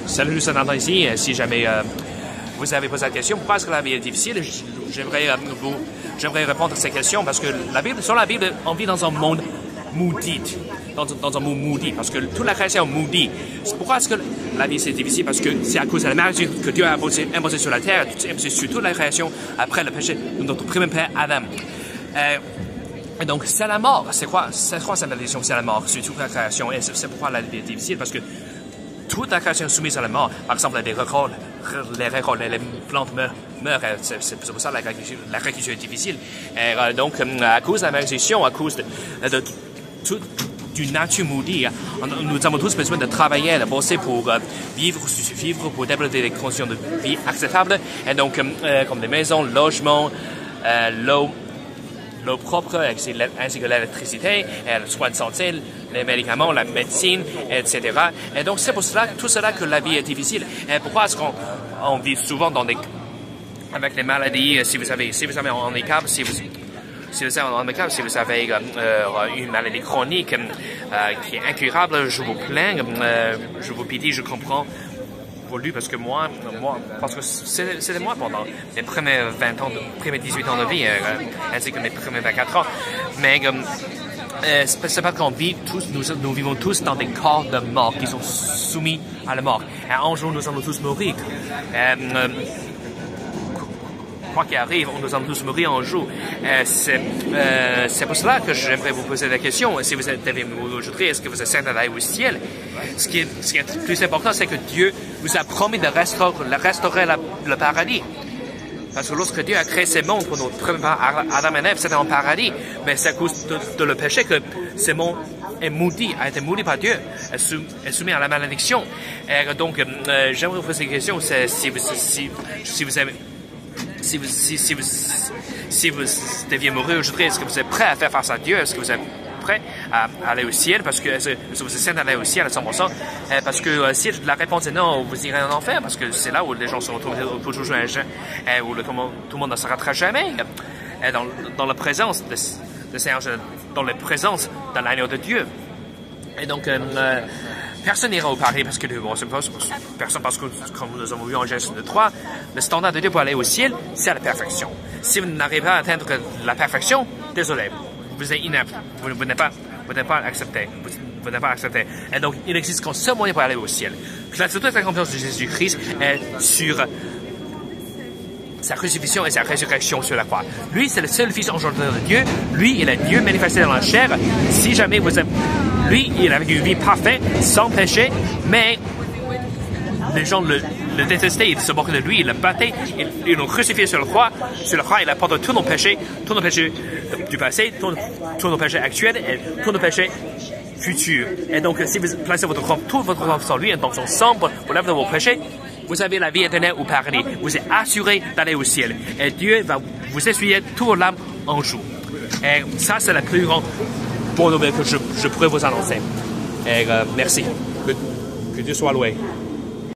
Salut, Jonathan ici. Si jamais vous avez posé la question, pourquoi est-ce que la vie est difficile, j'aimerais répondre à ces questions parce que sur la Bible, on vit dans un monde maudit, dans un monde maudit, parce que toute la création est maudite. Pourquoi est-ce que la vie c'est difficile? Parce que c'est à cause de la malédiction que Dieu a imposée sur la terre, imposée sur toute la création après le péché de notre premier père Adam. Et donc, c'est la mort. C'est quoi cette malédiction? C'est la mort sur toute la création. Et c'est pourquoi la vie est difficile, parce que toute la création est soumise à la mort. Par exemple, les plantes meurent. C'est pour ça que l'agriculture est difficile. Et donc, à cause de la malédiction, à cause de d'une nature maudite, nous avons tous besoin de travailler, de bosser pour vivre, pour développer des conditions de vie acceptables. Et donc, comme des maisons, logements, l'eau propre, ainsi que l'électricité, les soins de santé, les médicaments, la médecine, etc. Et donc, c'est pour tout cela que la vie est difficile. Et pourquoi est-ce qu'on vit souvent avec les maladies, si vous avez un handicap, si vous avez une maladie chronique qui est incurable, je vous plains, je vous pitié, je comprends voulu parce que parce que c'était moi pendant mes premiers 18 ans de vie, ainsi que mes premiers 24 ans. Mais c'est pas qu'on vit tous, nous vivons tous dans des corps de mort qui sont soumis à la mort. Et un jour, nous allons tous mourir. Quoi qu'il arrive, nous allons tous mourir un jour. C'est pour cela que j'aimerais vous poser la question. Si vous êtes aujourd'hui, est-ce que vous êtes certain d'aller au ciel? Ce qui est le plus important, c'est que Dieu vous a promis de restaurer le paradis. Parce que lorsque Dieu a créé ces mondes pour notre premier père Adam et Ève, c'était un paradis. Mais c'est à cause de le péché que ces mondes a été maudit par Dieu, est soumis à la malédiction. Et donc, j'aimerais vous poser la question, c'est si vous deviez mourir aujourd'hui, est-ce que vous êtes prêt à faire face à Dieu? Est-ce que vous êtes prêt à aller au ciel? Parce que est-ce que vous êtes certain d'aller au ciel à 100%? Parce que si la réponse est non, vous irez en enfer, parce que c'est là où les gens se retrouvent pour toujours où tout le monde ne s'arrêtera jamais. Dans la présence de Seigneur, dans la présence de l'agneau de Dieu. Et donc, personne n'ira au paradis parce que personne, parce que, comme nous avons vu en Genèse 3, le standard de Dieu pour aller au ciel, c'est la perfection. Si vous n'arrivez pas à atteindre la perfection, désolé, vous êtes inapte, vous n'êtes pas accepté. Vous n'êtes pas accepté. Et donc, il existe qu'un seul moyen pour aller au ciel. Toute la confiance de Jésus-Christ est sur sa crucifixion et sa résurrection sur la croix. Lui, c'est le seul Fils engendré de Dieu. Lui, il est Dieu manifesté dans la chair. Si jamais vous êtes... Lui, il avait une vie parfaite, sans péché, mais les gens le détestaient, ils se moquaient de lui, ils le battaient, ils l'ont crucifié sur la croix. Sur la croix, il a porté tous nos péchés du passé, tous nos péchés actuels et tous nos péchés futurs. Et donc, si vous placez toute votre confiance en lui, dans son sang, pour laver vos péchés, vous avez la vie éternelle au paradis. Vous êtes assuré d'aller au ciel. Et Dieu va vous essuyer tous vos larmes un jour. Et ça, c'est la plus grande bonne nouvelle que je pourrais vous annoncer. Et merci. Que Dieu soit loué.